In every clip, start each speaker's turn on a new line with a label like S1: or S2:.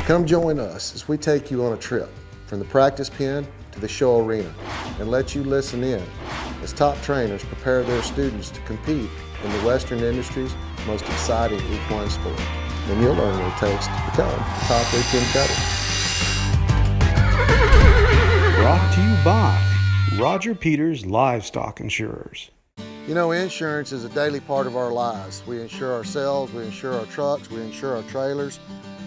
S1: Come join us as we take you on a trip from the practice pen to the show arena and let you listen in as top trainers prepare their students to compete in the Western industry's most exciting equine sport. Then you'll learn what it takes to become top 18 cutter.
S2: Brought to you by Roger Peters Livestock Insurers.
S1: You know, insurance is a daily part of our lives. We insure ourselves, we insure our trucks, we insure our trailers.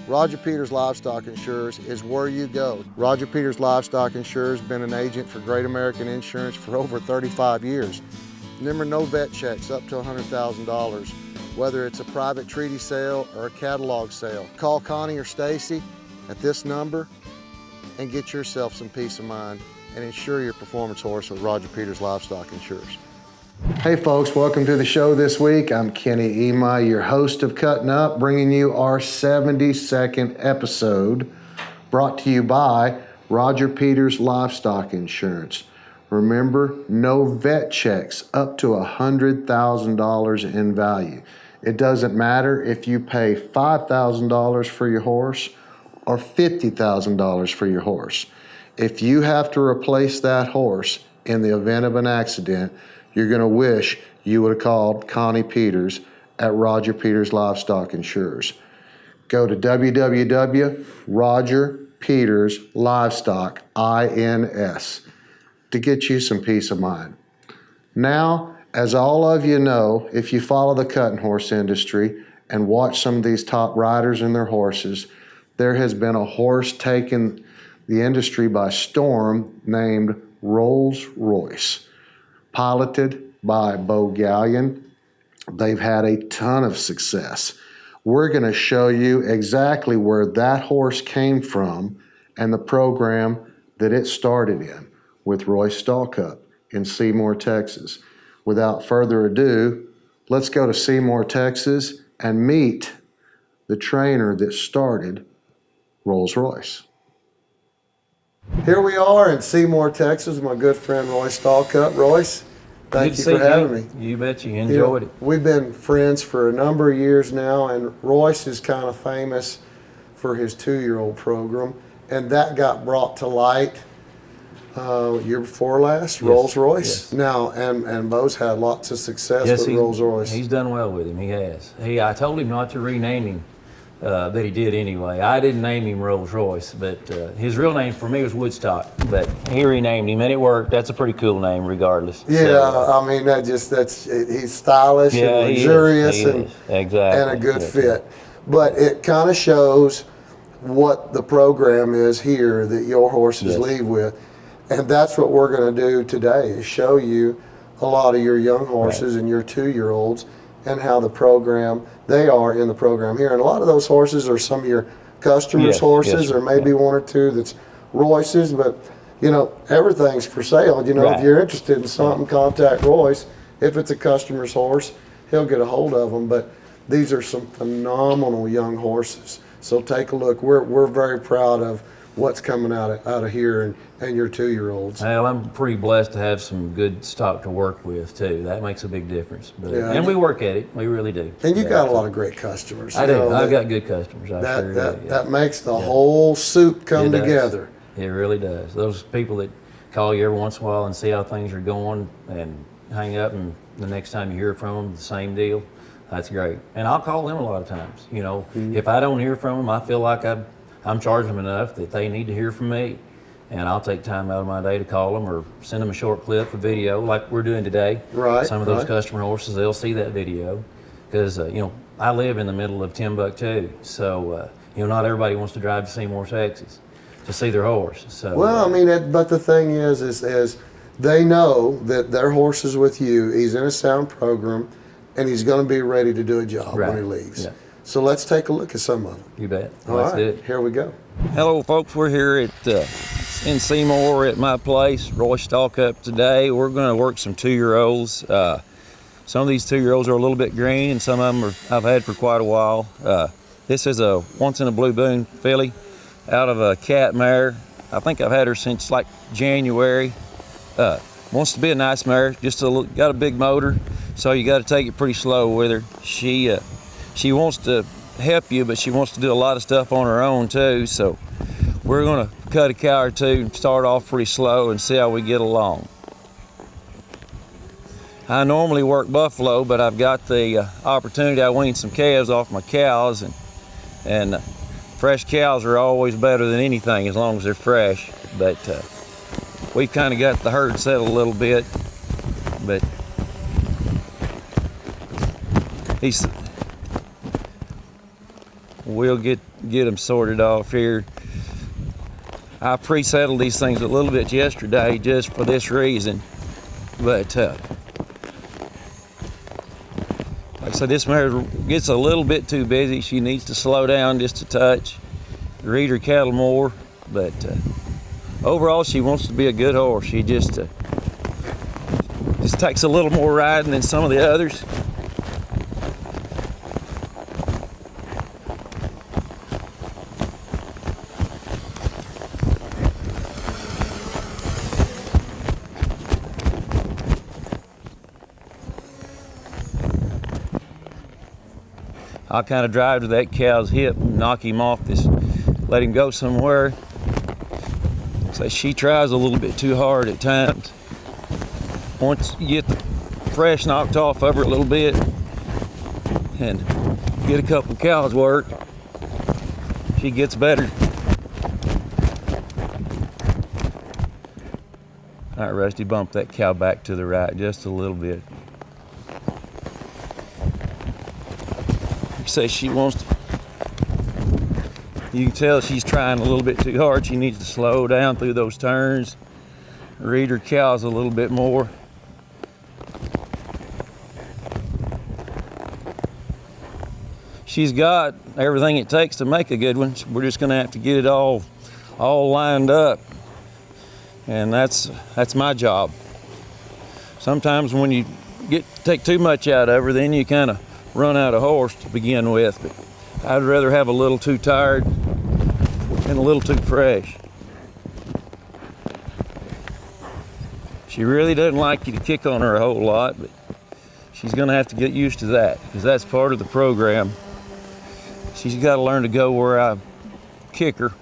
S1: Roger Peters Livestock Insurers is where you go. Roger Peters Livestock Insurers has been an agent for Great American Insurance for over 35 years. Remember, no vet checks up to $100,000, whether it's a private treaty sale or a catalog sale. Call Connie or Stacy at this number and get yourself some peace of mind and insure your performance horse with Roger Peters Livestock Insurers. Hey folks, welcome to the show this week. I'm Kenny Imai, your host of Cuttin Up, bringing you our 72nd episode, brought to you by Roger Peters Livestock Insurance. Remember, no vet checks up to $100,000 in value. It doesn't matter if you pay $5,000 for your horse or $50,000 for your horse. If you have to replace that horse in the event of an accident, you're going to wish you would have called Connie Peters at Roger Peters Livestock Insurers. Go to www.rogerpeterslivestock.ins to get you some peace of mind. Now, as all of you know, if you follow the cutting horse industry and watch some of these top riders and their horses, there has been a horse taking the industry by storm named Rolls-Royce. Piloted by Bo Gallion. They've had a ton of success. We're going to show you exactly where that horse came from and the program that it started in with Royce Stall Cup in Seymour, Texas. Without further ado, let's go to Seymour, Texas and meet the trainer that started Rolls-Royce. Here we are in Seymour, Texas, my good friend Royce Stall Cup. Royce, thank you for having me.
S3: You bet you enjoyed it.
S1: We've been friends for a number of years now, and Royce is kind of famous for his 2-year-old program, and that got brought to light year before last, yes. Rolls-Royce. Yes. Now, and Bo's had lots of success with Rolls-Royce.
S3: He's done well with him, he has. I told him not to rename him, but he did anyway. I didn't name him Rolls-Royce, but his real name for me was Woodstock, but he renamed him, and it worked. That's a pretty cool name regardless.
S1: Yeah, so, I mean, he's stylish and luxurious and a good fit. But it kind of shows what the program is here that your horses leave with. And that's what we're going to do today, is show you a lot of your young horses and your 2-year-olds and how they are in the program here. And a lot of those horses are some of your customers' horses, or maybe one or two that's Royce's, but you know, everything's for sale. You know, if you're interested in something, contact Royce. If it's a customer's horse, he'll get a hold of them. But these are some phenomenal young horses. So take a look. We're very proud of what's coming out of here and your 2-year-olds.
S3: Well, I'm pretty blessed to have some good stock to work with too. That makes a big difference. But, and we work at it. We really do.
S1: And you've got a lot of great customers.
S3: I do. I've got good customers.
S1: That makes the whole soup come together.
S3: It really does. Those people that call you every once in a while and see how things are going and hang up, and the next time you hear from them, the same deal. That's great. And I'll call them a lot of times. You know, if I don't hear from them, I feel like I'm charging them enough that they need to hear from me, and I'll take time out of my day to call them or send them a short clip, a video like we're doing today.
S1: Right.
S3: Some of those customer horses, they'll see that video because you know, I live in the middle of Timbuktu, so you know, not everybody wants to drive to Seymour, Texas to see their horse. So
S1: well, I mean, but the thing is they know that their horse is with you. He's in a sound program, and he's going to be ready to do a job when he leaves. Yeah. So let's take a look at some of them.
S3: You bet.
S1: All right, here we go.
S3: Hello, folks. We're here in Seymour at my place, Royce Stall Cup today. We're going to work some 2-year-olds. Some of these 2-year-olds are a little bit green, and some of them I've had for quite a while. This is a once in a blue moon filly out of a cat mare. I think I've had her since like January. Wants to be a nice mare, just got a big motor, so you got to take it pretty slow with her. She wants to help you, but she wants to do a lot of stuff on her own too. So we're gonna cut a cow or two and start off pretty slow and see how we get along. I normally work buffalo, but I've got the opportunity. I weaned some calves off my cows, and fresh cows are always better than anything as long as they're fresh. But we've kind of got the herd settled a little bit, but we'll get them sorted off here. I pre-settled these things a little bit yesterday just for this reason, but like I said, this mare gets a little bit too busy. She needs to slow down just a touch, read her cattle more, but overall she wants to be a good horse. She just takes a little more riding than some of the others. I'll kind of drive to that cow's hip and knock him off this, let him go somewhere. So she tries a little bit too hard at times. Once you get the fresh knocked off of her a little bit and get a couple cows worked, she gets better. All right, Rusty, bump that cow back to the right just a little bit. Says she wants to, you can tell she's trying a little bit too hard. She needs to slow down through those turns, read her cows a little bit more. She's got everything it takes to make a good one. We're just gonna have to get it all lined up, and that's my job. Sometimes when you take too much out of her, then you kind of run out of horse to begin with, but I'd rather have a little too tired and a little too fresh. She really doesn't like you to kick on her a whole lot, but she's gonna have to get used to that because that's part of the program. She's got to learn to go where I kick her.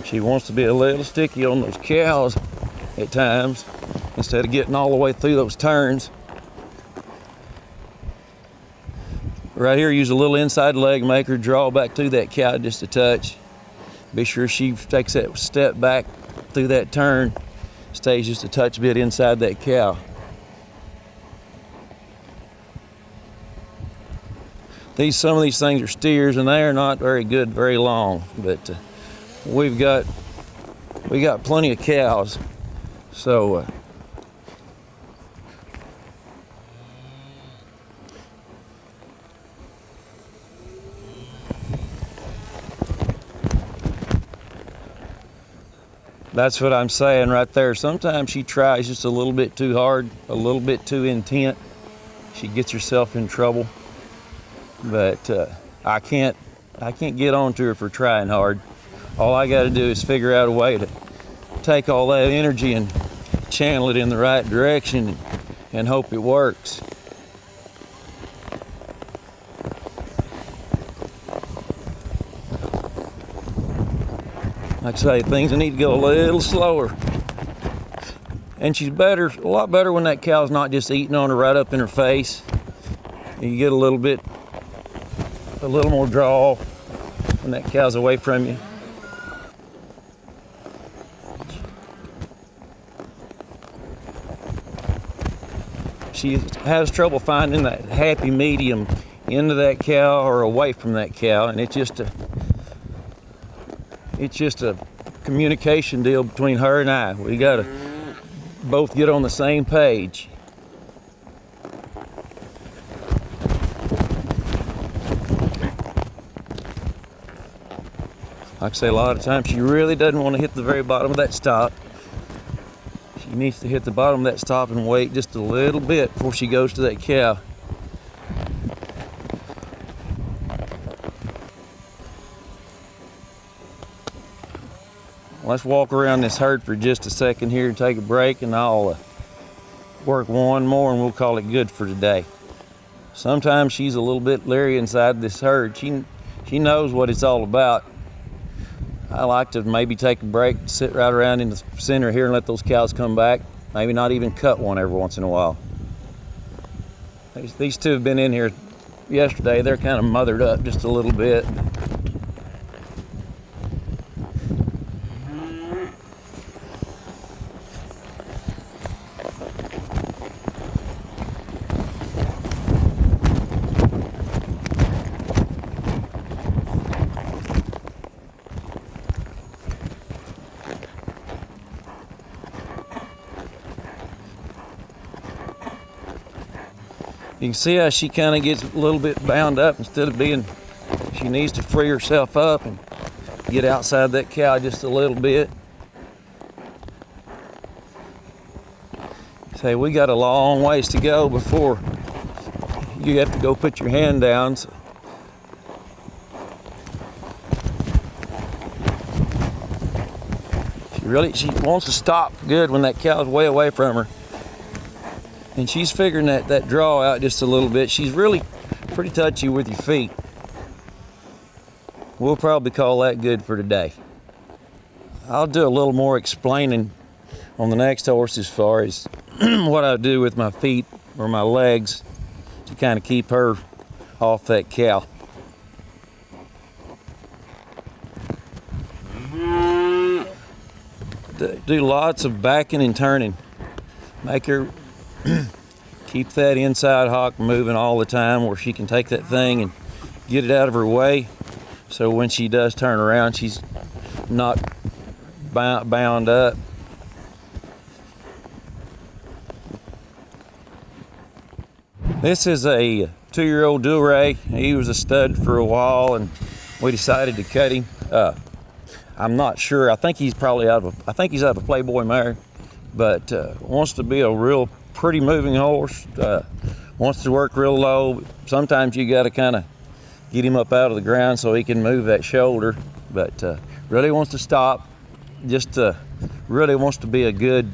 S3: She wants to be a little sticky on those cows at times instead of getting all the way through those turns. Right here, use a little inside leg maker, draw back to that cow just a touch. Be sure she takes that step back through that turn, stays just a touch bit inside that cow. Some of these things are steers and they are not very good very long, but we got plenty of cows, so that's what I'm saying right there. Sometimes she tries just a little bit too hard, a little bit too intent. She gets herself in trouble, but I can't get on to her for trying hard. All I got to do is figure out a way to take all that energy and channel it in the right direction and hope it works. Like I say, things need to go a little slower. And she's a lot better when that cow's not just eating on her right up in her face. You get a little more draw when that cow's away from you. She has trouble finding that happy medium into that cow or away from that cow, and it's just a communication deal between her and I. We gotta both get on the same page. Like I say, a lot of times she really doesn't want to hit the very bottom of that stop. She needs to hit the bottom of that stop and wait just a little bit before she goes to that cow. let's walk around this herd for just a second here and take a break, and I'll work one more and we'll call it good for today. Sometimes she's a little bit leery inside this herd. She knows what it's all about. I like to maybe take a break, sit right around in the center here and let those cows come back. Maybe not even cut one every once in a while. These two have been in here yesterday. They're kind of mothered up just a little bit. You can see how she kind of gets a little bit bound up instead of being, she needs to free herself up and get outside that cow just a little bit. Say, we got a long ways to go before you have to go put your hand down. So she wants to stop good when that cow's way away from her. And she's figuring that draw out just a little bit. She's really pretty touchy with your feet. We'll probably call that good for today. I'll do a little more explaining on the next horse as far as what I do with my feet or my legs to kind of keep her off that cow. Do lots of backing and turning. Make her keep that inside hock moving all the time where she can take that thing and get it out of her way, so when she does turn around she's not bound up. This is a 2-year-old Duray. He was a stud for a while and we decided to cut him. I'm not sure. I think he's probably out of a Playboy mare, but wants to be a real pretty moving horse. Wants to work real low. Sometimes you got to kind of get him up out of the ground so he can move that shoulder, but really wants to stop. Just really wants to be a good,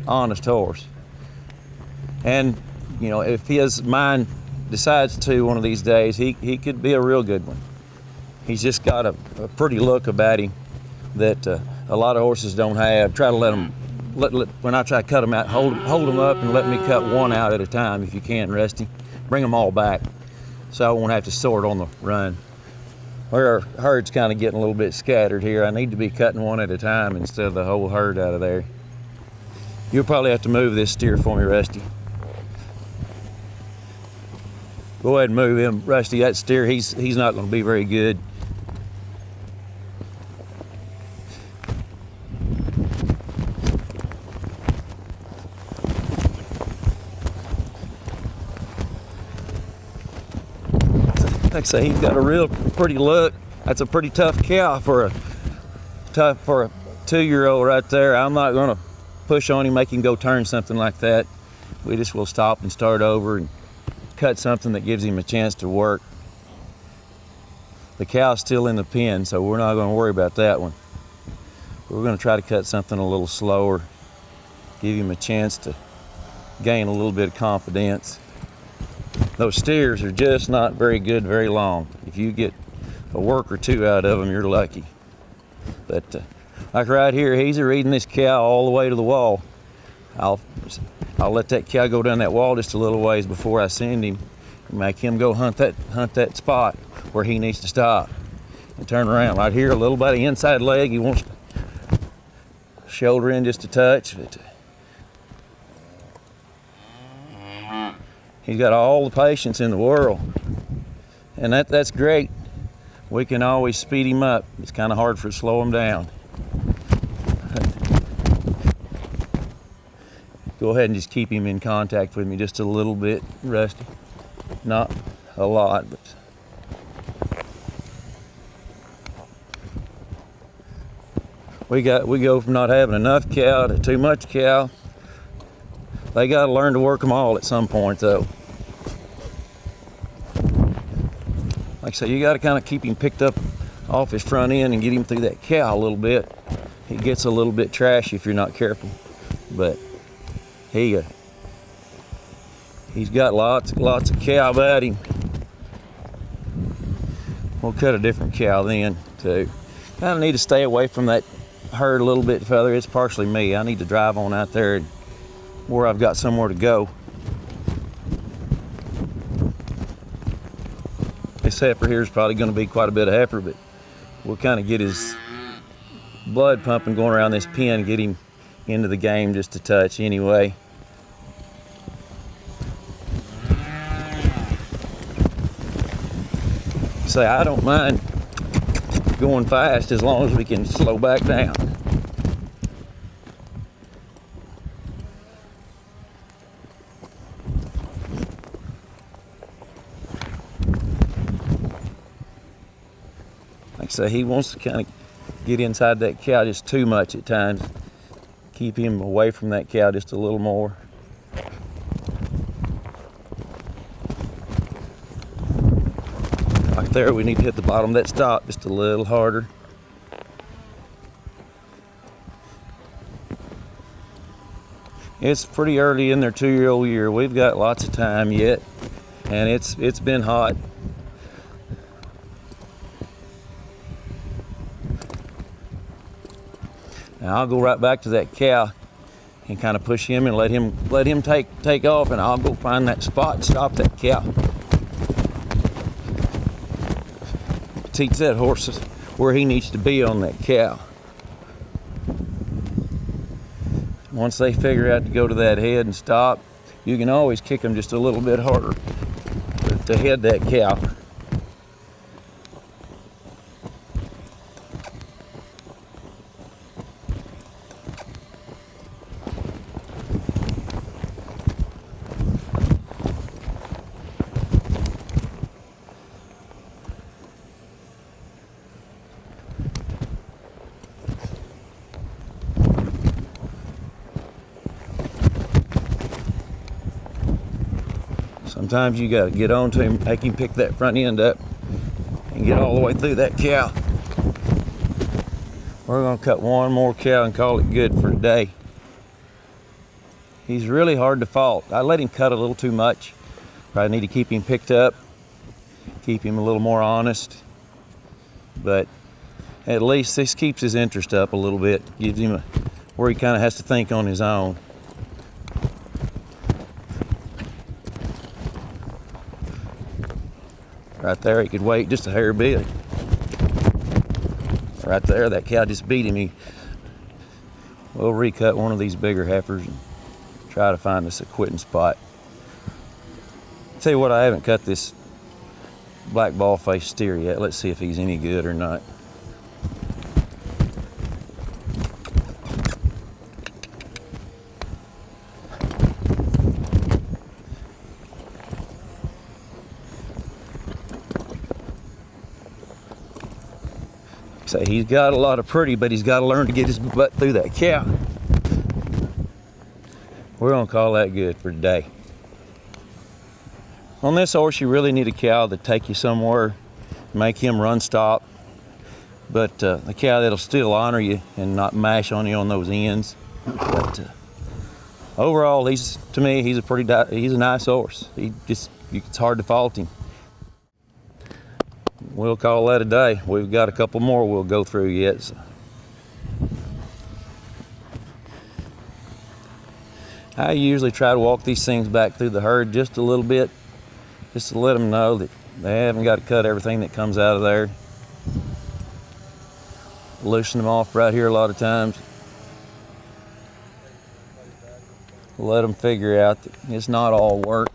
S3: honest horse. And you know, if his mind decides to one of these days, he could be a real good one. He's just got a pretty look about him that a lot of horses don't have. Try to let them, when I try to cut them out, hold them up and let me cut one out at a time if you can, Rusty. Bring them all back so I won't have to sort on the run. Our herd's kind of getting a little bit scattered here. I need to be cutting one at a time instead of the whole herd out of there. You'll probably have to move this steer for me, Rusty. Go ahead and move him, Rusty. That steer, he's not going to be very good. Like I say, he's got a real pretty look. That's a pretty tough cow for a 2-year-old right there. I'm not going to push on him, make him go turn something like that. We just will stop and start over and cut something that gives him a chance to work. The cow's still in the pen, so we're not going to worry about that one. We're going to try to cut something a little slower, give him a chance to gain a little bit of confidence. Those steers are just not very good very long. If you get a work or two out of them, you're lucky. But like right here, he's reading this cow all the way to the wall. I'll let that cow go down that wall just a little ways before I send him, and make him go hunt that spot where he needs to stop and turn around. Right here, a little by the inside leg, he wants to shoulder in just a touch. But he's got all the patience in the world, and that's great. We can always speed him up. It's kind of hard to slow him down. Go ahead and just keep him in contact with me just a little bit, Rusty. Not a lot, but we go from not having enough cow to too much cow. They got to learn to work them all at some point, though. Like I say, you got to kind of keep him picked up off his front end and get him through that cow a little bit He gets a little bit trashy if you're not careful, but he's got lots of cow about him. We'll cut a different cow then too. Kind of need to stay away from that herd a little bit further. It's partially me. I need to drive on out there where I've got somewhere to go. This heifer here is probably going to be quite a bit of heifer, but we'll kind of get his blood pumping going around this pen and get him into the game just a touch anyway. Say, I don't mind going fast as long as we can slow back down. Like I say, he wants to kind of get inside that cow just too much at times. Keep him away from that cow just a little more. Right there, we need to hit the bottom of that stop just a little harder. It's pretty early in their 2-year-old year. We've got lots of time yet, and it's been hot. Now I'll go right back to that cow and kind of push him and let him take off, and I'll go find that spot and stop that cow. Teach that horse where he needs to be on that cow. Once they figure out to go to that head and stop, you can always kick them just a little bit harder to head that cow. Sometimes you gotta get on to him, make him pick that front end up and get all the way through that cow. We're gonna cut one more cow and call it good for today. He's really hard to fault. I let him cut a little too much. Probably need to keep him picked up, keep him a little more honest. But at least this keeps his interest up a little bit, gives him where he kind of has to think on his own. Right there, he could wait just a hair bit. Right there, that cow just beat him. We'll recut one of these bigger heifers and try to find us a quitting spot. Tell you what, I haven't cut this black ball face steer yet. Let's see if he's any good or not. So he's got a lot of pretty, but he's got to learn to get his butt through that cow. We're gonna call that good for today. On this horse, you really need a cow to take you somewhere, make him run stop, but a cow that'll still honor you and not mash on you on those ends. But overall, to me, he's a nice horse. It's hard to fault him. We'll call that a day. We've got a couple more we'll go through yet. So. I usually try to walk these things back through the herd just a little bit, just to let them know that they haven't got to cut everything that comes out of there. Loosen them off right here a lot of times. Let them figure out that it's not all work.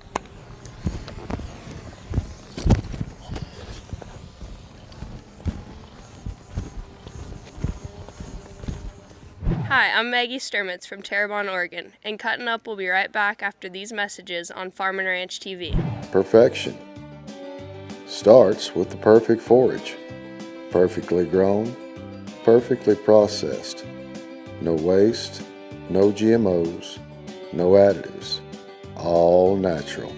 S4: Hi, I'm Maggie Sturmitz from Terrebonne, Oregon, and Cuttin Up will be right back after these messages on Farm and Ranch TV.
S1: Perfection starts with the perfect forage. Perfectly grown, perfectly processed. No waste, no GMOs, no additives. All natural.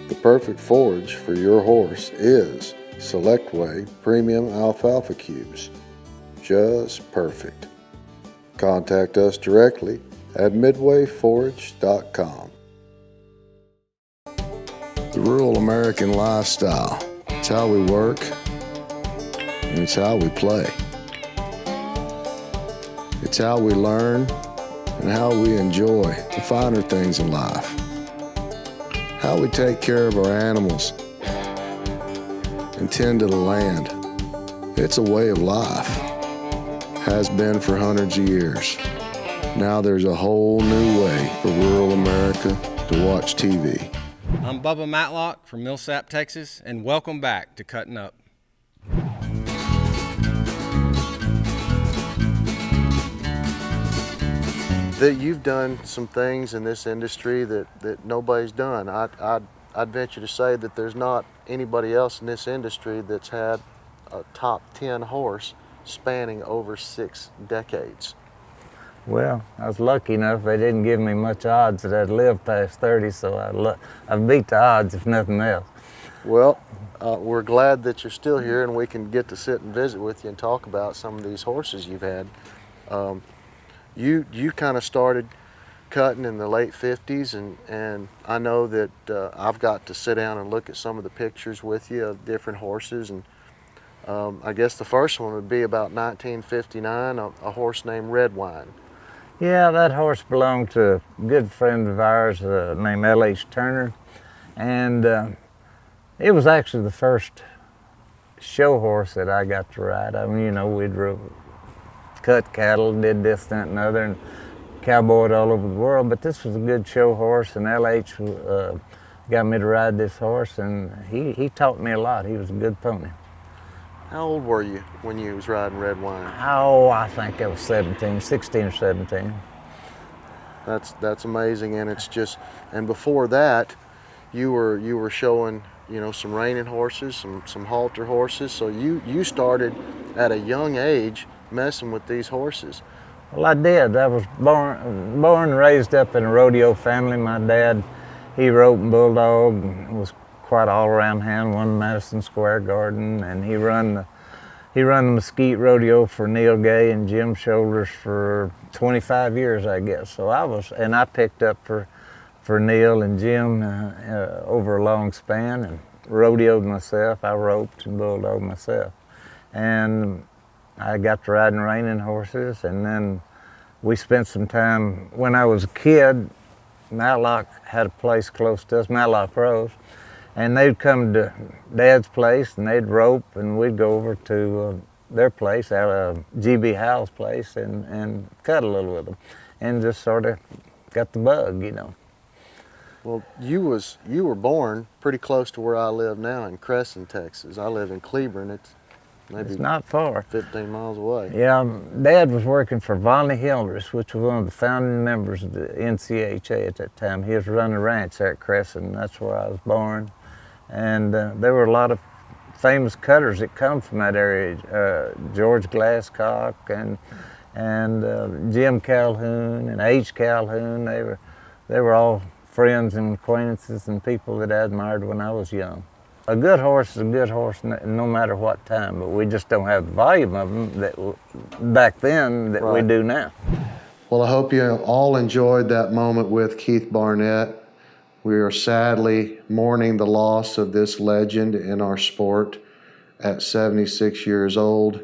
S1: The perfect forage for your horse is Select Way Premium Alfalfa Cubes. just perfect. Contact us directly at midwayforage.com. The rural American lifestyle. It's how we work, and it's how we play. It's how we learn and how we enjoy the finer things in life. How we take care of our animals and tend to the land. It's a way of life. Has been for hundreds of years. Now there's a whole new way for rural America to watch TV.
S5: I'm Bubba Matlock from Millsap, Texas, and welcome back to Cuttin' Up.
S1: That you've done some things in this industry that nobody's done. I'd venture to say that there's not anybody else in this industry that's had a top 10 horse spanning over 6 decades.
S6: Well, I was lucky enough they didn't give me much odds that I'd live past 30, so I beat the odds if nothing else.
S1: Well, we're glad that you're still here and we can get to sit and visit with you and talk about some of these horses you've had. You kind of started cutting in the late 50s, and I know that I've got to sit down and look at some of the pictures with you of different horses, and I guess the first one would be about 1959, a horse named Redwine.
S6: Yeah, that horse belonged to a good friend of ours named L.H. Turner, and it was actually the first show horse that I got to ride. I mean, you know, we'd cut cattle, did this, that, and other, and cowboyed all over the world, but this was a good show horse, and L.H. got me to ride this horse, and he taught me a lot. He was a good pony.
S1: How old were you when you was riding Redwine?
S6: Oh, I think I was 16 or 17.
S1: That's amazing, and it's just, and before that, you were showing, you know, some reining horses, some halter horses. So you started at a young age messing with these horses.
S6: Well, I did. I was born and raised up in a rodeo family. My dad, he roped and bulldog, and was quite all around hand, won Madison Square Garden, and he run the Mesquite Rodeo for Neil Gay and Jim Shoulders for 25 years, I guess. So I picked up for Neil and Jim over a long span, and rodeoed myself. I roped and bulldogged myself, and I got to riding reining horses, and then we spent some time, when I was a kid, Matlock had a place close to us, Matlock Rose, and they'd come to Dad's place and they'd rope, and we'd go over to their place, G.B. Howell's place, and cut a little with them, and just sort of got the bug, you know.
S1: Well, you were born pretty close to where I live now in Crescent, Texas. I live in Cleburne. It's
S6: not far.
S1: 15 miles away.
S6: Yeah, Dad was working for Vonley Hildreth, which was one of the founding members of the NCHA at that time. He was running a ranch there at Crescent, and that's where I was born. And there were a lot of famous cutters that come from that area. George Glasscock and Jim Calhoun and H. Calhoun. They were all friends and acquaintances and people that I admired when I was young. A good horse is a good horse no matter what time, but we just don't have the volume of them that back then that we do now.
S1: Well, I hope you all enjoyed that moment with Keith Barnett. We are sadly mourning the loss of this legend in our sport at 76 years old.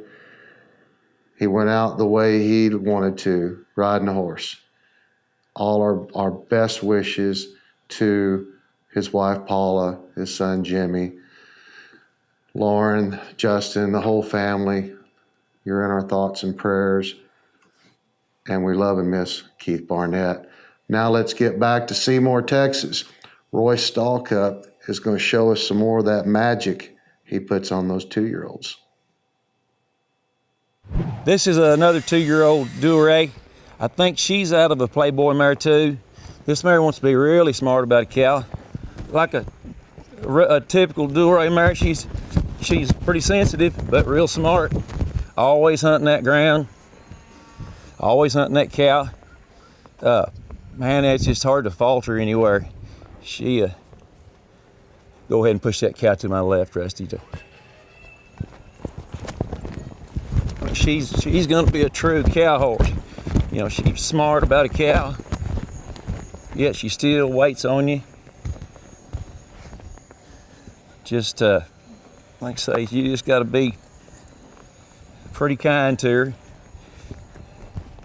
S1: He went out the way he wanted to, riding a horse. All our best wishes to his wife Paula, his son Jimmy, Lauren, Justin, the whole family. You're in our thoughts and prayers, and we love and miss Keith Barnett. Now let's get back to Seymour, Texas. Royce Stallcup is going to show us some more of that magic he puts on those 2-year-olds.
S3: This is another 2-year-old Duray. I think she's out of a Playboy mare too. This mare wants to be really smart about a cow. Like a typical Duray mare, she's pretty sensitive, but real smart. Always hunting that ground. Always hunting that cow. Man, it's just hard to falter anywhere. She, go ahead and push that cow to my left, Rusty. she's going to be a true cow horse. You know, she's smart about a cow, yet she still waits on you. Just like I say, you just got to be pretty kind to her.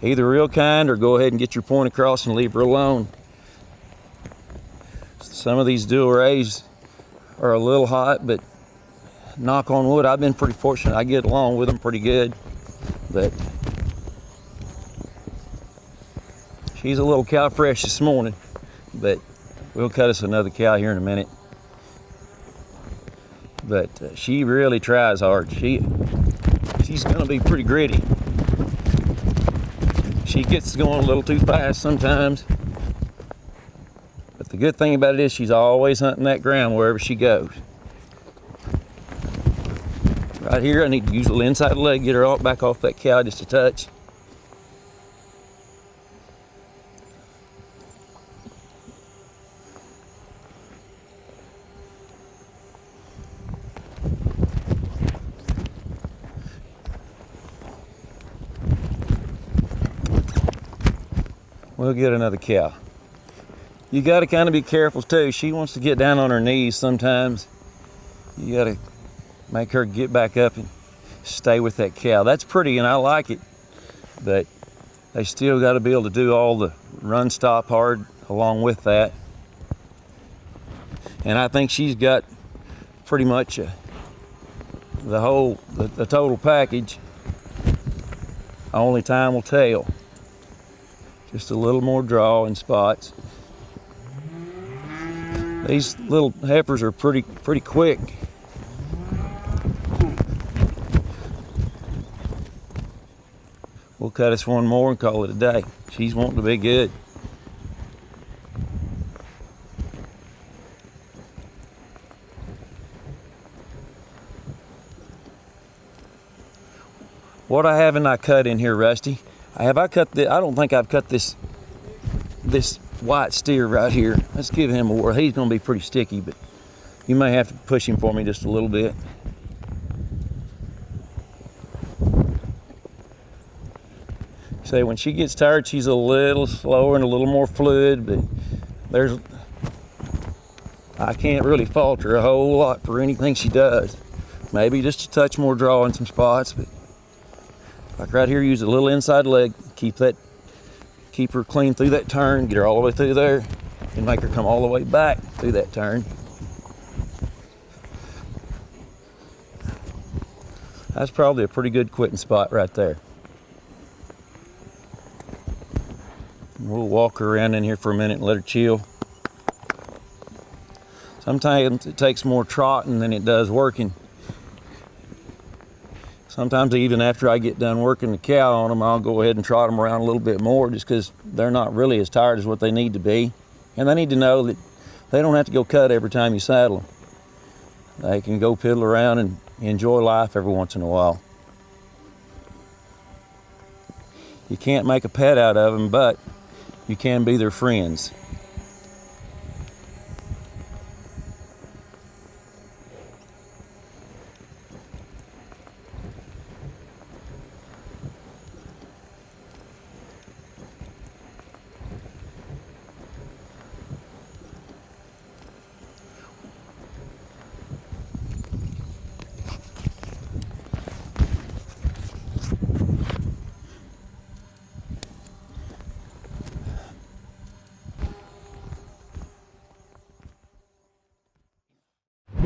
S3: Either real kind or go ahead and get your point across and leave her alone. Some of these dual rays are a little hot, but knock on wood, I've been pretty fortunate. I get along with them pretty good. But she's a little cow fresh this morning, but we'll cut us another cow here in a minute. But she really tries hard. She's gonna be pretty gritty. She gets going a little too fast sometimes. But the good thing about it is she's always hunting that ground wherever she goes. Right here, I need to use the inside leg, get her back off that cow just a touch. We'll get another cow. You got to kind of be careful too. She wants to get down on her knees sometimes. You got to make her get back up and stay with that cow. That's pretty and I like it, but they still got to be able to do all the run, stop hard along with that. And I think she's got pretty much the total package. Only time will tell. Just a little more draw in spots. These little heifers are pretty quick. We'll cut us one more and call it a day. She's wanting to be good. What haven't I cut in here, Rusty? I don't think I've cut this white steer right here. Let's give him a whirl. He's gonna be pretty sticky, but you may have to push him for me just a little bit. Say when she gets tired, she's a little slower and a little more fluid, but I can't really fault her a whole lot for anything she does. Maybe just a touch more draw in some spots, but like right here, use a little inside leg, keep her clean through that turn, get her all the way through there, and make her come all the way back through that turn. That's probably a pretty good quitting spot right there. We'll walk her around in here for a minute and let her chill. Sometimes it takes more trotting than it does working. Sometimes even after I get done working the cow on them, I'll go ahead and trot them around a little bit more just because they're not really as tired as what they need to be. And they need to know that they don't have to go cut every time you saddle them. They can go piddle around and enjoy life every once in a while. You can't make a pet out of them, but you can be their friends.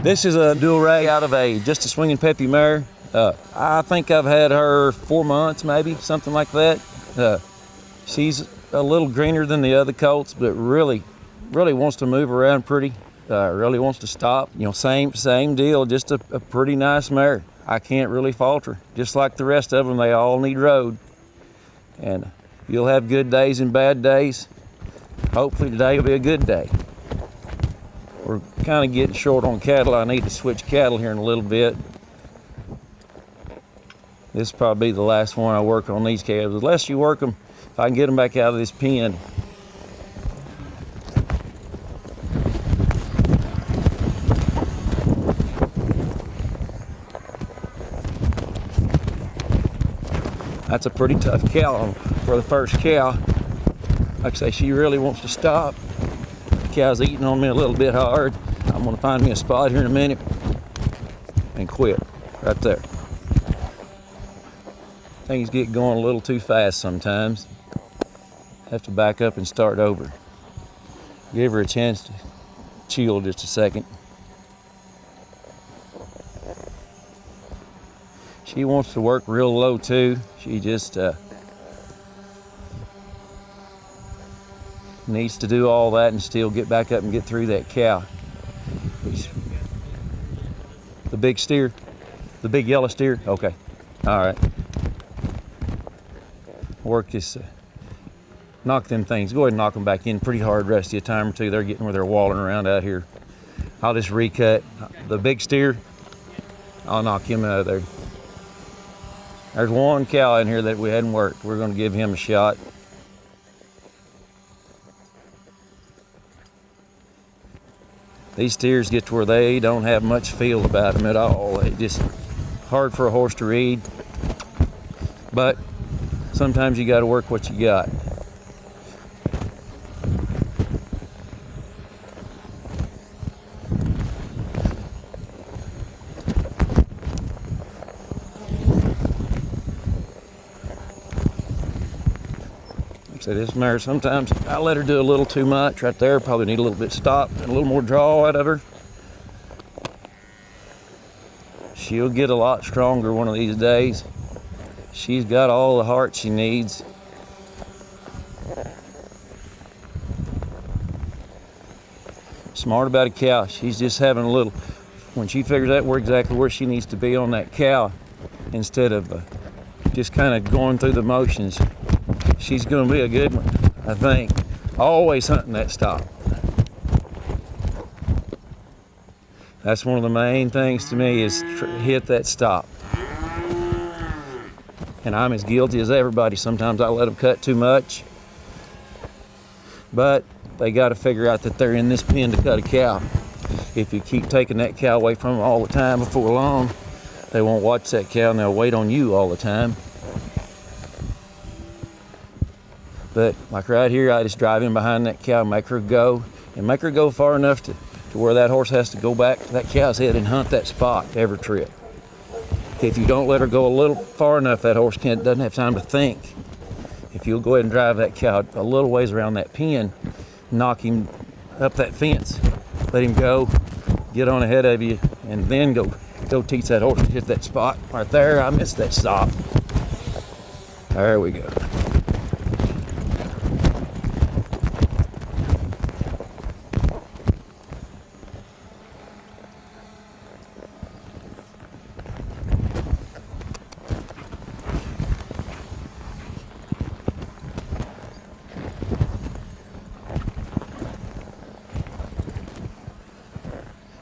S3: This is a dual ray out of just a swinging peppy mare. I think I've had her 4 months, maybe, something like that. She's a little greener than the other colts, but really wants to move around pretty. Really wants to stop. You know, same deal, just a pretty nice mare. I can't really fault her. Just like the rest of them, they all need road. And you'll have good days and bad days. Hopefully today will be a good day. We're kind of getting short on cattle. I need to switch cattle here in a little bit. This will probably be the last one I work on these calves. Unless you work them, if I can get them back out of this pen. That's a pretty tough cow for the first cow. Like I say, she really wants to stop. The cow's eating on me a little bit hard. I'm gonna find me a spot here in a minute and quit right there. Things get going a little too fast sometimes. Have to back up and start over. Give her a chance to chill just a second. She wants to work real low too. She just needs to do all that and still get back up and get through that cow. The big steer, the big yellow steer, okay, all right. Work this, knock them things, go ahead and knock them back in pretty hard rest of the time or two. They're getting where they're walling around out here. I'll just recut. The big steer, I'll knock him out of there. There's one cow in here that we hadn't worked. We're gonna give him a shot. These steers get to where they don't have much feel about them at all. They just hard for a horse to read. But sometimes you gotta work what you got. So this mare, sometimes I let her do a little too much right there. Probably need a little bit stop and a little more draw out of her. She'll get a lot stronger one of these days. She's got all the heart she needs. Smart about a cow. She's just having a little, when she figures out exactly where she needs to be on that cow, instead of just kind of going through the motions, she's going to be a good one, I think. Always hunting that stop. That's one of the main things to me, is hit that stop. And I'm as guilty as everybody. Sometimes I let them cut too much. But they got to figure out that they're in this pen to cut a cow. If you keep taking that cow away from them all the time, before long, they won't watch that cow and they'll wait on you all the time. But like right here, I just drive in behind that cow, make her go, and make her go far enough to where that horse has to go back to that cow's head and hunt that spot every trip. If you don't let her go a little far enough, that horse doesn't have time to think. If you'll go ahead and drive that cow a little ways around that pen, knock him up that fence, let him go, get on ahead of you, and then go teach that horse to hit that spot. Right there, I missed that stop. There we go.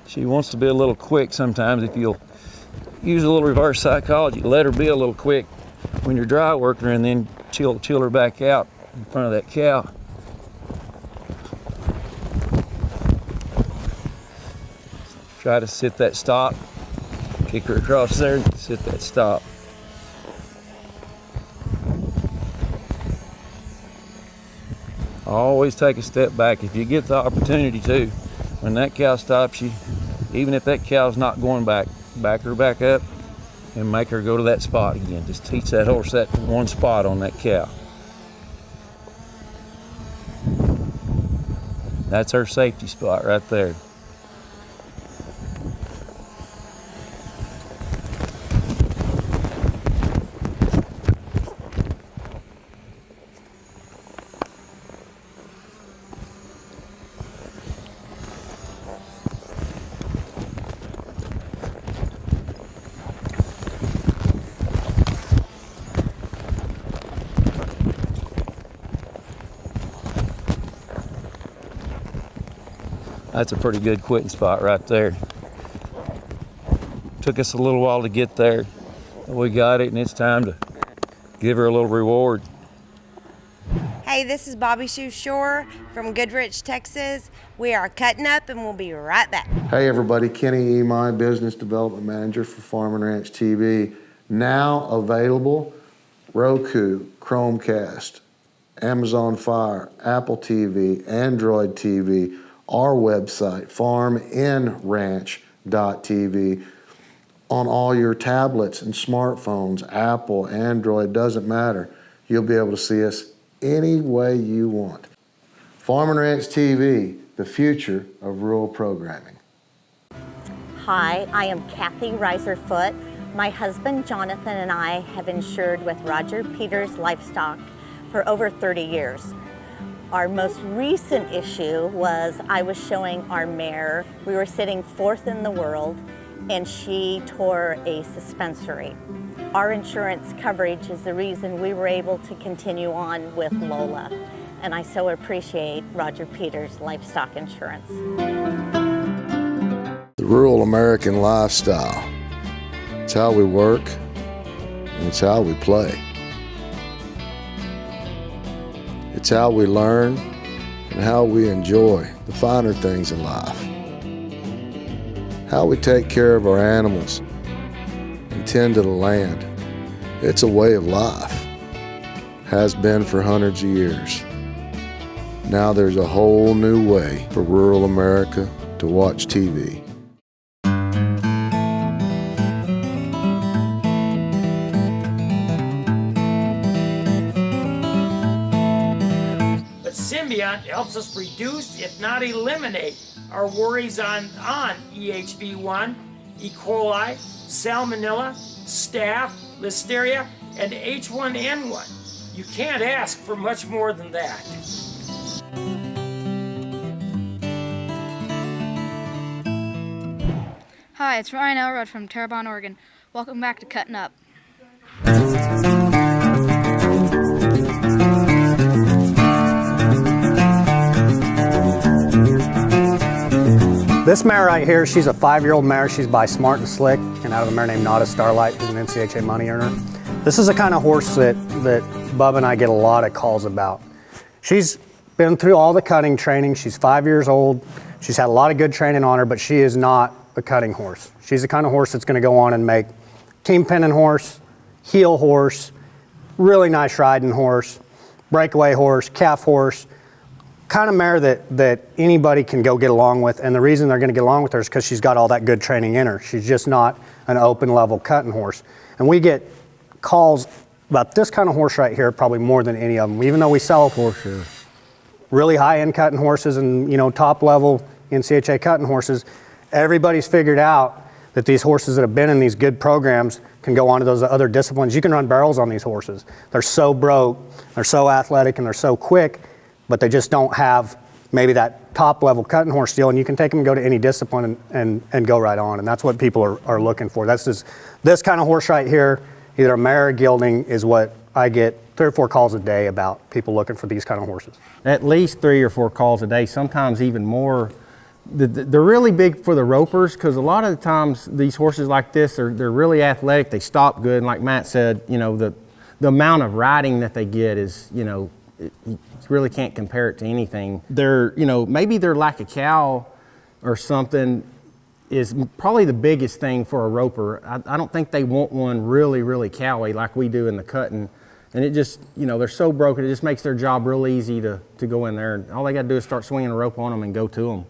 S3: She wants to be a little quick sometimes. If you'll use a little reverse psychology, let her be a little quick when you're dry working her, and then chill her back out in front of that cow. Try to sit that stop, kick her across there and sit that stop. Always take a step back if you get the opportunity to. When that cow stops you, even if that cow's not going back, back her back up and make her go to that spot again. Just teach that horse that one spot on that cow. That's her safety spot right there. That's a pretty good quitting spot right there. Took us a little while to get there, but we got it, and it's time to give her a little reward.
S7: Hey, this is Bobby Shoe Shore from Goodrich, Texas. We are cutting up, and we'll be right back.
S1: Hey everybody, Kenny Emai, Business Development Manager for Farm and Ranch TV. Now available Roku, Chromecast, Amazon Fire, Apple TV, Android TV, our website, farmandranch.tv, on all your tablets and smartphones, Apple, Android, doesn't matter. You'll be able to see us any way you want. Farm and Ranch TV, the future of rural programming.
S8: Hi, I am Kathy Reiserfoot. My husband Jonathan and I have insured with Roger Peters Livestock for over 30 years. Our most recent issue was I was showing our mare. We were sitting 4th in the world and she tore a suspensory. Our insurance coverage is the reason we were able to continue on with Lola, and I so appreciate Roger Peters Livestock Insurance.
S1: The rural American lifestyle. It's how we work, and it's how we play. It's how we learn and how we enjoy the finer things in life. How we take care of our animals and tend to the land. It's a way of life. Has been for hundreds of years. Now there's a whole new way for rural America to watch TV.
S9: But Symbiont helps us reduce, if not eliminate, our worries on EHV1, E. coli, Salmonella, Staph, Listeria, and H1N1. You can't ask for much more than that.
S10: Hi, it's Ryan Elrod from Terrebonne, Oregon. Welcome back to Cuttin' Up.
S11: This mare right here, she's a 5-year-old mare. She's by Smart and Slick, and out of a mare named Nada Starlight, who's an NCHA money earner. This is the kind of horse that Bub and I get a lot of calls about. She's been through all the cutting training. She's 5 years old. She's had a lot of good training on her, but she is not a cutting horse. She's the kind of horse that's going to go on and make team penning horse, heel horse, really nice riding horse, breakaway horse, calf horse, kind of mare that anybody can go get along with. And the reason they're going to get along with her is because she's got all that good training in her. She's just not an open level cutting horse. And we get calls about this kind of horse right here probably more than any of them, even though we sell horses, really high-end cutting horses and top level NCHA cutting horses. Everybody's figured out that these horses that have been in these good programs can go on to those other disciplines. You can run barrels on these horses. They're so broke, they're so athletic, and they're so quick, but they just don't have maybe that top level cutting horse deal, and you can take them and go to any discipline and go right on. And that's what people are looking for. That's just this kind of horse right here, either a mare or gelding, is what I get 3 or 4 calls a day about, people looking for these kind of horses.
S5: At least 3 or 4 calls a day, sometimes even more. They're really big for the ropers, because a lot of the times these horses like this, they're really athletic, they stop good, and like Matt said, the amount of riding that they get is, you really can't compare it to anything. Maybe their lack of cow or something is probably the biggest thing for a roper. I don't think they want one really, really cowy like we do in the cutting. And it just, they're so broken, it just makes their job real easy to go in there. And all they got to do is start swinging a rope on them and go to them.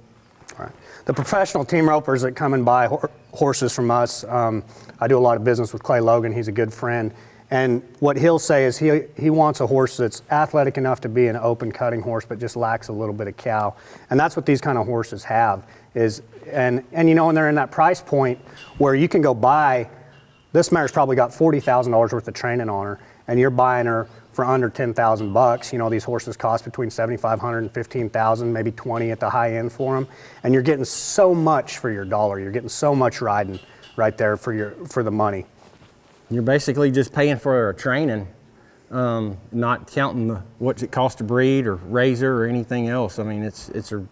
S11: All right. The professional team ropers that come and buy horses from us, I do a lot of business with Clay Logan. He's a good friend. And what he'll say is he wants a horse that's athletic enough to be an open cutting horse, but just lacks a little bit of cow. And that's what these kind of horses have. And they're in that price point where you can go buy, this mare's probably got $40,000 worth of training on her, and you're buying her for under $10,000. These horses cost between $7,500 and $15,000, maybe $20,000 at the high end for them. And you're getting so much for your dollar. You're getting so much riding right there for the money.
S5: You're basically just paying for a training, not counting what it costs to breed or razor or anything else. I mean, it's a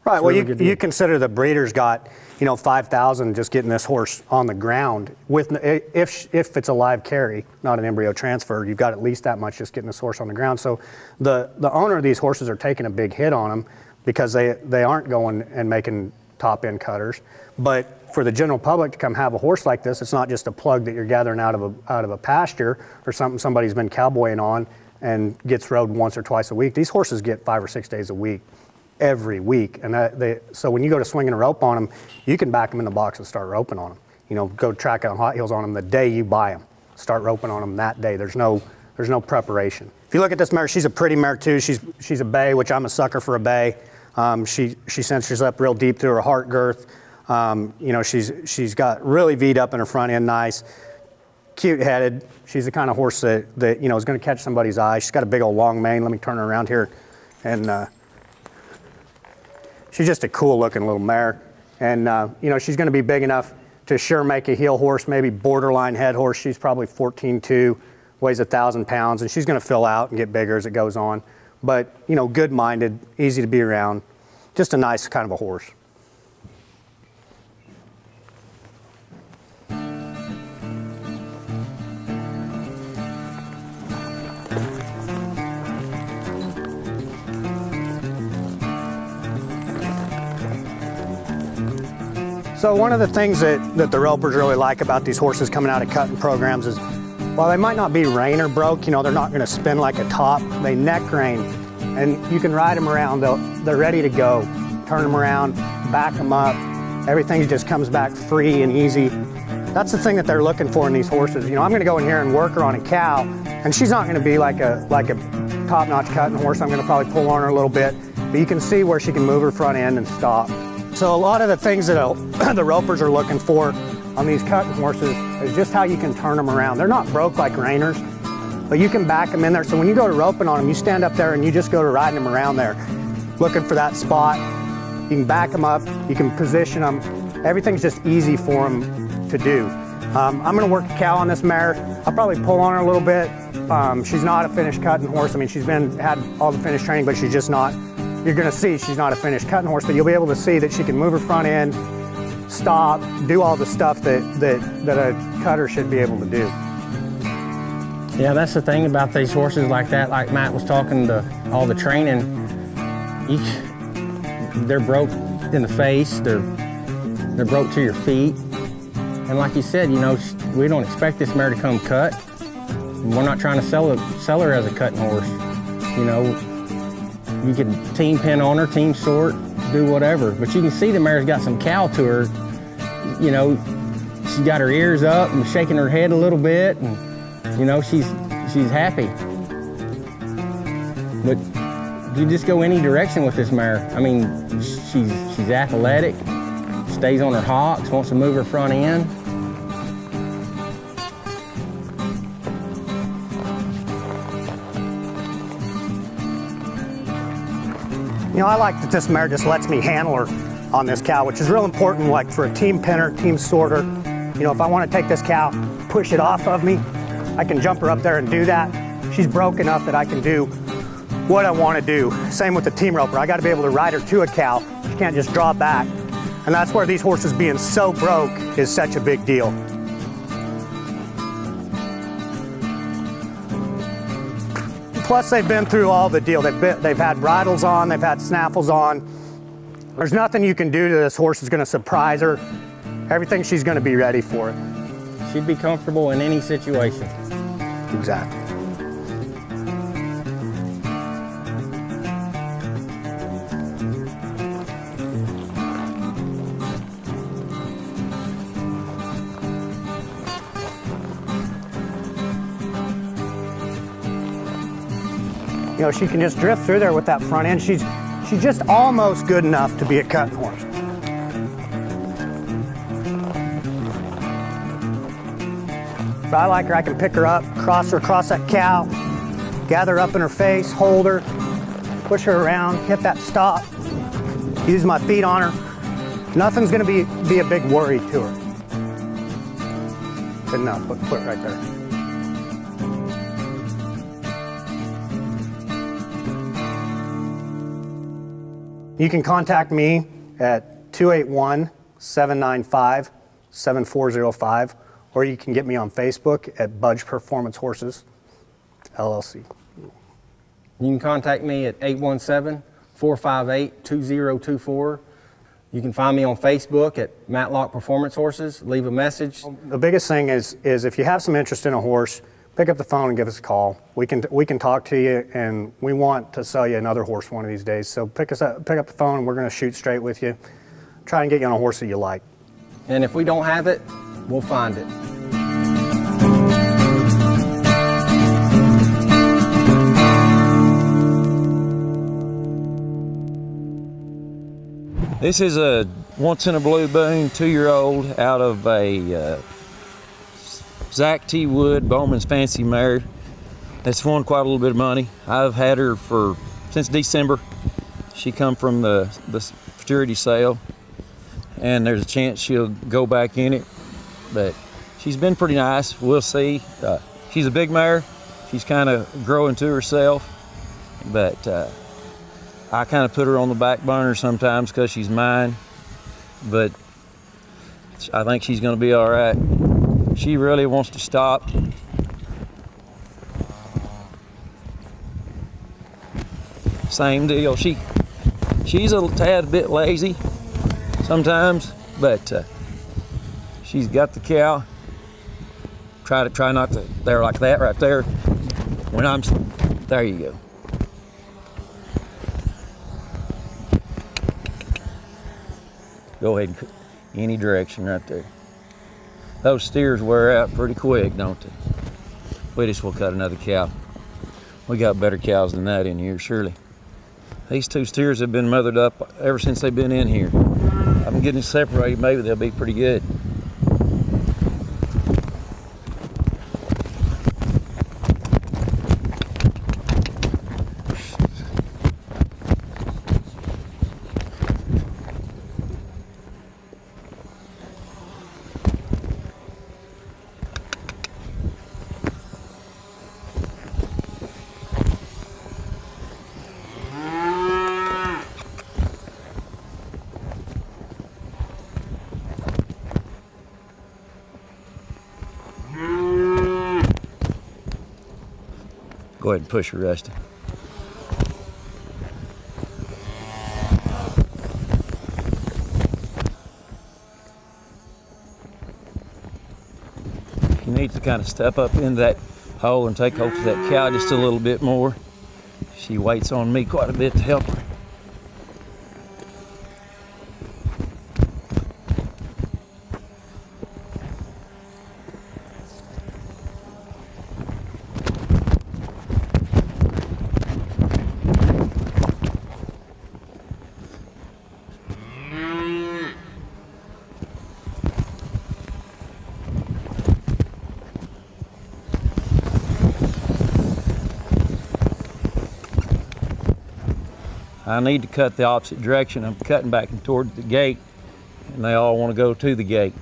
S11: right. Well, you consider the breeder's got $5,000 just getting this horse on the ground. If it's a live carry, not an embryo transfer, you've got at least that much just getting this horse on the ground. So the owner of these horses are taking a big hit on them because they aren't going and making top end cutters, but for the general public to come have a horse like this, it's not just a plug that you're gathering out of a pasture or something somebody's been cowboying on and gets rode once or twice a week. These horses get 5 or 6 days a week, every week. And so when you go to swinging a rope on them, you can back them in the box and start roping on them. You know, go track on hot heels on them the day you buy them. Start roping on them that day. There's no preparation. If you look at this mare, she's a pretty mare too. She's a bay, which I'm a sucker for a bay. She cinches up real deep through her heart girth. You know, she's got really V'd up in her front end, nice, cute headed. She's the kind of horse that you know is going to catch somebody's eye. She's got a big old long mane. Let me turn her around here, and she's just a cool looking little mare. And you know, she's going to be big enough to sure make a heel horse, maybe borderline head horse. She's probably 14.2, weighs 1,000 pounds, and she's going to fill out and get bigger as it goes on. But you know, good-minded, easy to be around, just a nice kind of a horse. So one of the things that the ropers really like about these horses coming out of cutting programs is, while they might not be rein or broke, you know, they're not going to spin like a top. They neck rein, and you can ride them around. They're ready to go. Turn them around, back them up. Everything just comes back free and easy. That's the thing that they're looking for in these horses. You know, I'm going to go in here and work her on a cow, and she's not going to be like a top-notch cutting horse. I'm going to probably pull on her a little bit, but you can see where she can move her front end and stop. So a lot of the things that the ropers are looking for on these cutting horses is just how you can turn them around. They're not broke like reiners, but you can back them in there. So when you go to roping on them, you stand up there and you just go to riding them around there, looking for that spot. You can back them up, you can position them. Everything's just easy for them to do. I'm gonna work the cow on this mare. I'll probably pull on her a little bit. She's not a finished cutting horse. I mean, she's had all the finished training, but she's just not. You're gonna see she's not a finished cutting horse, but you'll be able to see that she can move her front end, stop, do all the stuff that a cutter should be able to do.
S5: Yeah, that's the thing about these horses like that, like Matt was talking to all the training, they're broke in the face, they're broke to your feet. And like you said, you know, we don't expect this mare to come cut. We're not trying to sell her as a cutting horse. You know, you can team pin on her, team sort, do whatever. But you can see the mare's got some cow to her. You know, she's got her ears up and shaking her head a little bit, and you know, she's happy. But you just go any direction with this mare. I mean, she's athletic, stays on her hocks, wants to move her front end.
S11: You know, I like that this mare just lets me handle her on this cow, which is real important, like for a team pinner, team sorter. You know, if I want to take this cow, push it off of me, I can jump her up there and do that. She's broke enough that I can do what I want to do. Same with the team roper. I got to be able to ride her to a cow. She can't just draw back. And that's where these horses being so broke is such a big deal. Plus, they've been through all the deal. They've had bridles on, they've had snaffles on. There's nothing you can do to this horse that's going to surprise her. Everything, she's going to be ready for it.
S5: She'd be comfortable in any situation.
S11: Exactly. You know, she can just drift through there with that front end. She's just almost good enough to be a cutting horse. But I like her. I can pick her up, cross her across that cow, gather her up in her face, hold her, push her around, hit that stop, use my feet on her. Nothing's going to be a big worry to her. Good enough. Put it right there. You can contact me at 281-795-7405, or you can get me on Facebook at Budge Performance Horses, LLC.
S5: You can contact me at 817-458-2024. You can find me on Facebook at Matlock Performance Horses. Leave a message.
S11: The biggest thing is if you have some interest in a horse, pick up the phone and give us a call. We can talk to you, and we want to sell you another horse one of these days. So pick up the phone, and we're going to shoot straight with you. Try and get you on a horse that you like.
S5: And if we don't have it, we'll find it.
S3: This is a once in a blue moon 2-year-old out of a Zach T. Wood Bowman's Fancy mare. That's won quite a little bit of money. I've had her since December. She come from the futurity sale, and there's a chance she'll go back in it, but she's been pretty nice. We'll see. She's a big mare. She's kind of growing to herself, but I kind of put her on the back burner sometimes because she's mine, but I think she's going to be all right. She really wants to stop. Same deal. She's a tad bit lazy sometimes, but she's got the cow. Try not to. There like that right there. There you go. Go ahead and any direction right there. Those steers wear out pretty quick, don't they? We just will cut another cow. We got better cows than that in here, surely. These 2 steers have been mothered up ever since they've been in here. I'm getting separated, maybe they'll be pretty good. Go ahead and push her, Rusty. You need to kind of step up in that hole and take hold of that cow just a little bit more. She waits on me quite a bit to help her. I need to cut the opposite direction. I'm cutting back toward the gate, and they all want to go to the gate.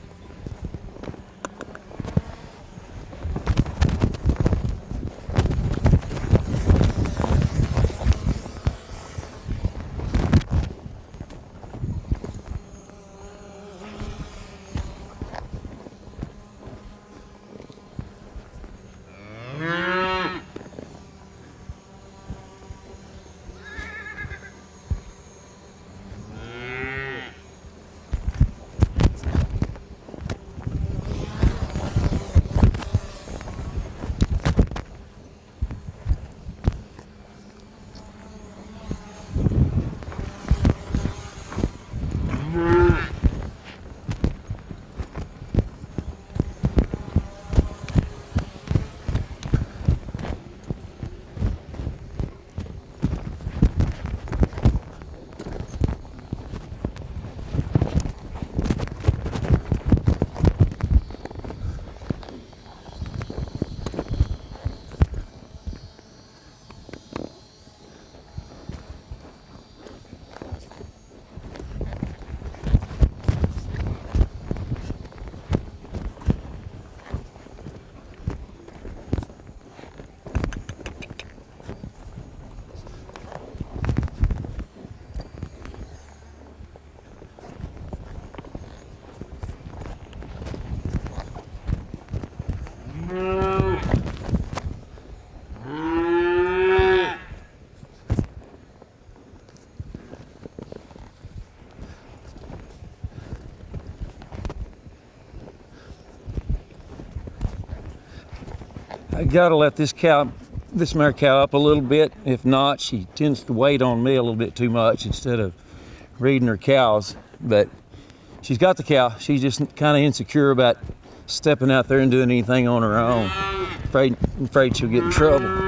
S3: I gotta let this mare cow up a little bit. If not, she tends to wait on me a little bit too much instead of reading her cows. But she's got the cow. She's just kind of insecure about stepping out there and doing anything on her own. Afraid she'll get in trouble.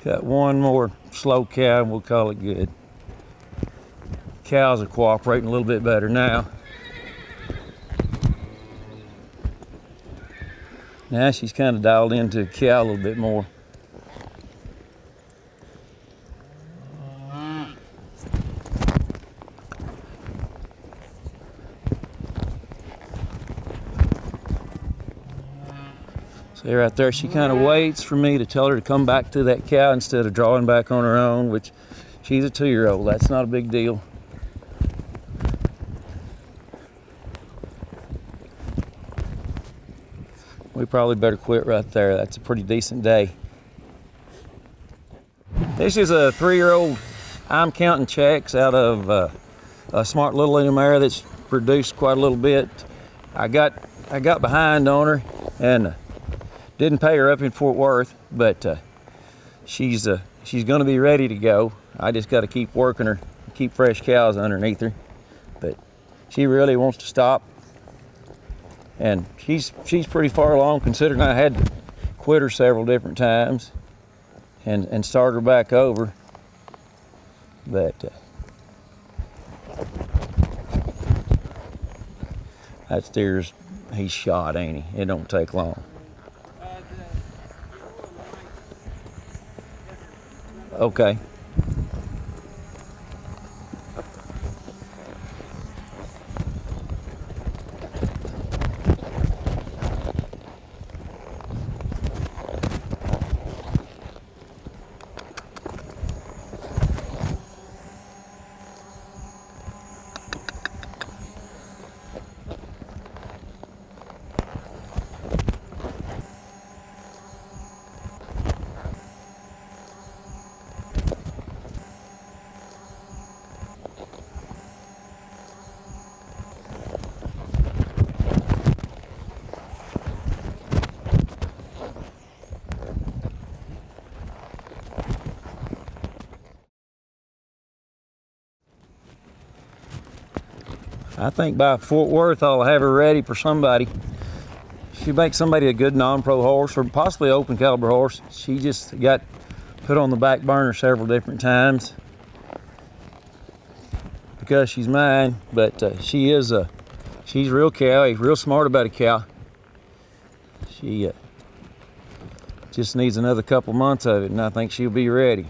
S3: Got one more slow cow and we'll call it good. Cows are cooperating a little bit better now. Now she's kind of dialed into a cow a little bit more. See right there, she kind of waits for me to tell her to come back to that cow instead of drawing back on her own, which she's a 2-year-old. That's not a big deal. We probably better quit right there. That's a pretty decent day. This is a 3-year-old. I'm counting checks out of a smart little Luna mare that's produced quite a little bit. I got behind on her and didn't pay her up in Fort Worth, but she's going to be ready to go. I just got to keep working her, keep fresh cows underneath her. But she really wants to stop, and she's pretty far along, considering I had to quit her several different times and start her back over. But that steer's, he's shot, ain't he? It don't take long. Okay. I think by Fort Worth, I'll have her ready for somebody. She makes somebody a good non-pro horse, or possibly an open caliber horse. She just got put on the back burner several different times because she's mine. But she's real cow, real smart about a cow. She just needs another couple months of it, and I think she'll be ready.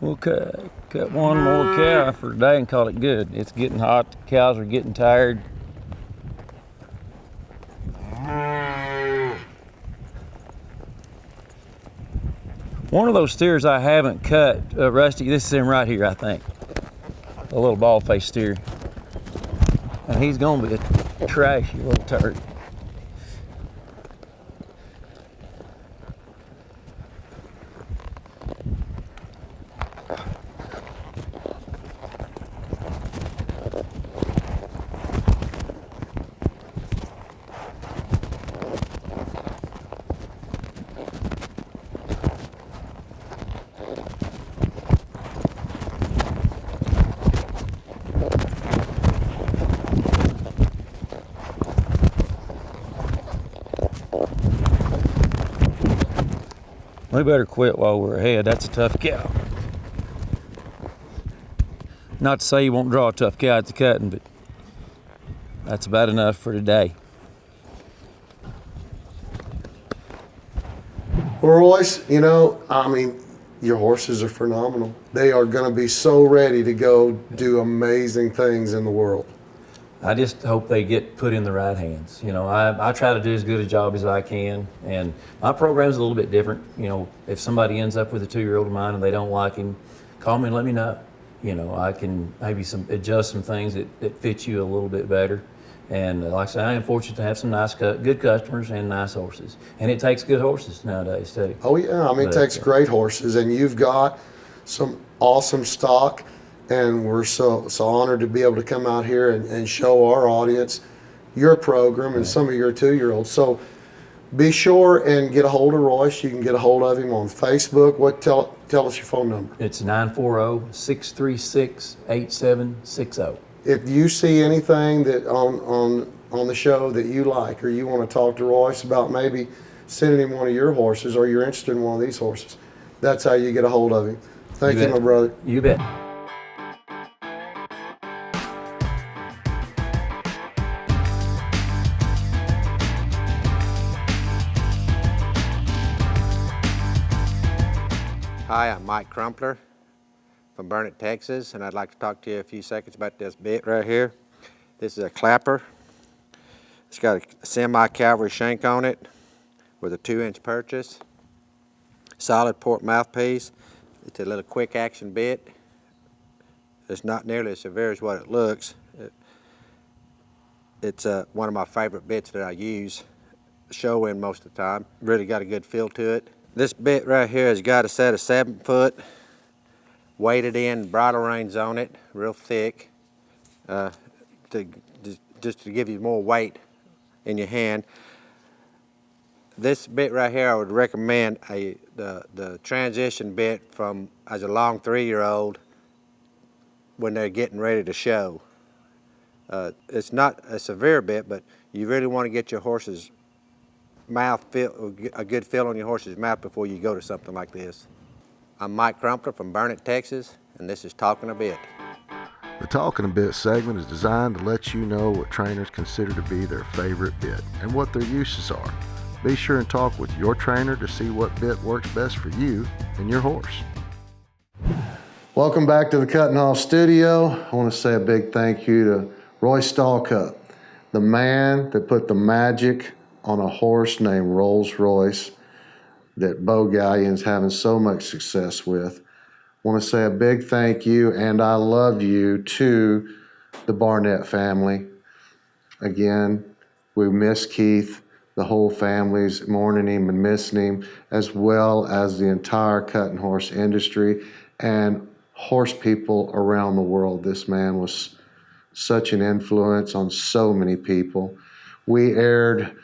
S3: We'll cut one more cow for today and call it good. It's getting hot, the cows are getting tired. One of those steers I haven't cut, Rusty, this is him right here, I think. A little bald-faced steer. and he's gonna be a trashy little turd. We better quit while we're ahead. That's a tough cow. Not to say you won't draw a tough cow at the cutting, but that's about enough for today.
S1: Well, Royce, you know, I mean, your horses are phenomenal. They are going to be so ready to go do amazing things in the world.
S3: I just hope they get put in the right hands. You know, I try to do as good a job as I can, and my program's a little bit different. You know, if somebody ends up with a 2-year-old of mine and they don't like him, call me and let me know. You know, I can maybe adjust some things that fit you a little bit better. And like I say, I am fortunate to have some good customers and nice horses. And it takes good horses nowadays too.
S1: Oh yeah, I mean, it takes great horses, and you've got some awesome stock. And we're so honored to be able to come out here and show our audience your program and some of your 2-year-olds. So be sure and get a hold of Royce. You can get a hold of him on Facebook. Tell us your phone number.
S3: It's 940-636-8760.
S1: If you see anything that on the show that you like, or you want to talk to Royce about maybe sending him one of your horses, or you're interested in one of these horses, that's how you get a hold of him. Thank you, my brother.
S3: You bet.
S12: Hi, I'm Mike Crumpler from Burnett, Texas, and I'd like to talk to you a few seconds about this bit right here. This is a clapper. It's got a semi-cavalry shank on it with a 2-inch purchase. Solid port mouthpiece. It's a little quick action bit. It's not nearly as severe as what it looks. It's one of my favorite bits that I use, show in most of the time. Really got a good feel to it. This bit right here has got a set of 7-foot, weighted in bridle reins on it, real thick, just to give you more weight in your hand. This bit right here, I would recommend the transition bit from as a long 3-year-old when they're getting ready to show. It's not a severe bit, but you really want to get your horse's mouth a good feel on your horse's mouth before you go to something like this. I'm Mike Crumpler from Burnett, Texas, and this is Talking a Bit.
S1: The Talking a Bit segment is designed to let you know what trainers consider to be their favorite bit and what their uses are. Be sure and talk with your trainer to see what bit works best for you and your horse. Welcome back to the Cuttin Up studio. I want to say a big thank you to Royce Stallcup, the man that put the magic on a horse named Rolls Royce that Bo Galleon's having so much success with. I want to say a big thank you and I love you to the Barnett family. Again, we miss Keith. The whole family's mourning him and missing him, as well as the entire cutting horse industry and horse people around the world. This man was such an influence on so many people. We aired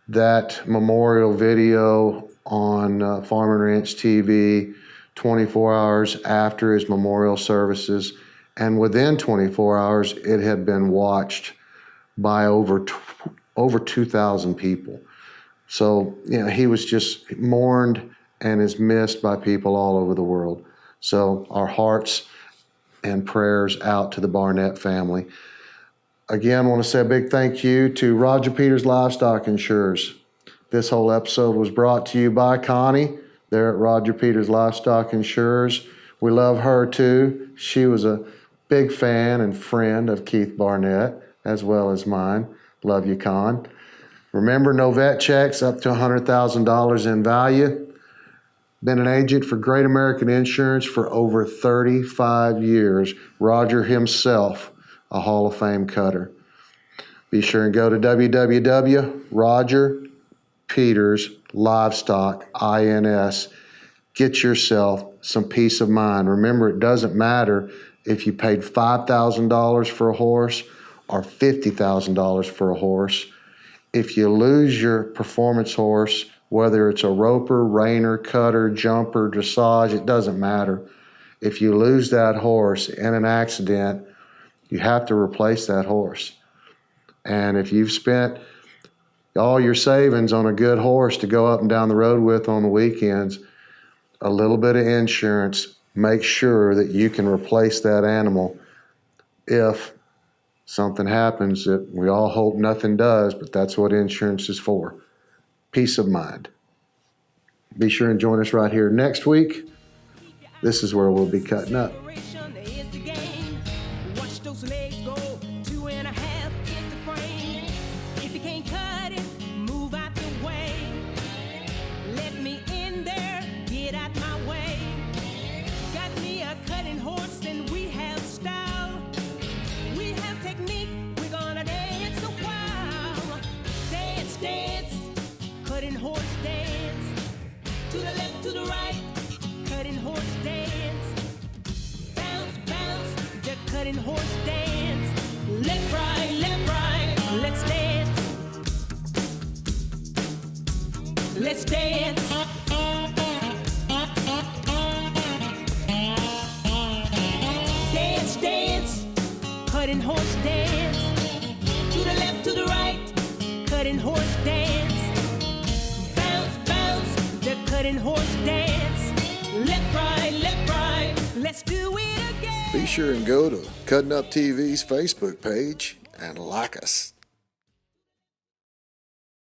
S1: that memorial video on Farm and Ranch TV 24 hours after his memorial services, and within 24 hours it had been watched by over 2,000 people. So, you know, he was just mourned and is missed by people all over the world. So our hearts and prayers out to the Barnett family. Again, I want to say a big thank you to Roger Peters Livestock Insurers. This whole episode was brought to you by Connie. There at Roger Peters Livestock Insurers. We love her too. She was a big fan and friend of Keith Barnett, as well as mine. Love you, Con. Remember, no vet checks up to $100,000 in value. Been an agent for Great American Insurance for over 35 years. Roger himself, a Hall of Fame cutter. Be sure and go to www.RogerPetersLivestock.ins. Get yourself some peace of mind. Remember, it doesn't matter if you paid $5,000 for a horse or $50,000 for a horse. If you lose your performance horse, whether it's a roper, reiner, cutter, jumper, dressage, it doesn't matter. If you lose that horse in an accident, you have to replace that horse. And if you've spent all your savings on a good horse to go up and down the road with on the weekends, a little bit of insurance, make sure that you can replace that animal if something happens that we all hope nothing does, but that's what insurance is for. Peace of mind. Be sure and join us right here next week. This is where we'll be cutting up.
S13: Watch those legs go, 2.5 is the frame. If you can't cut it, move out the way. Let me in there, get out my way. Got me a cutting horse and we have style. We have technique, we're gonna dance a while. Dance, dance, cutting horse dance. To the left, to the right, cutting horse dance. Bounce, bounce, the cutting horse dance. Left, right, let's dance. Let's dance. Dance, dance, cutting horse dance. To the left, to the right, cutting horse dance. Bounce, bounce, the cutting horse dance. Left, right, let's do it again.
S1: Be sure and go to Cuttin Up TV's Facebook page and like us.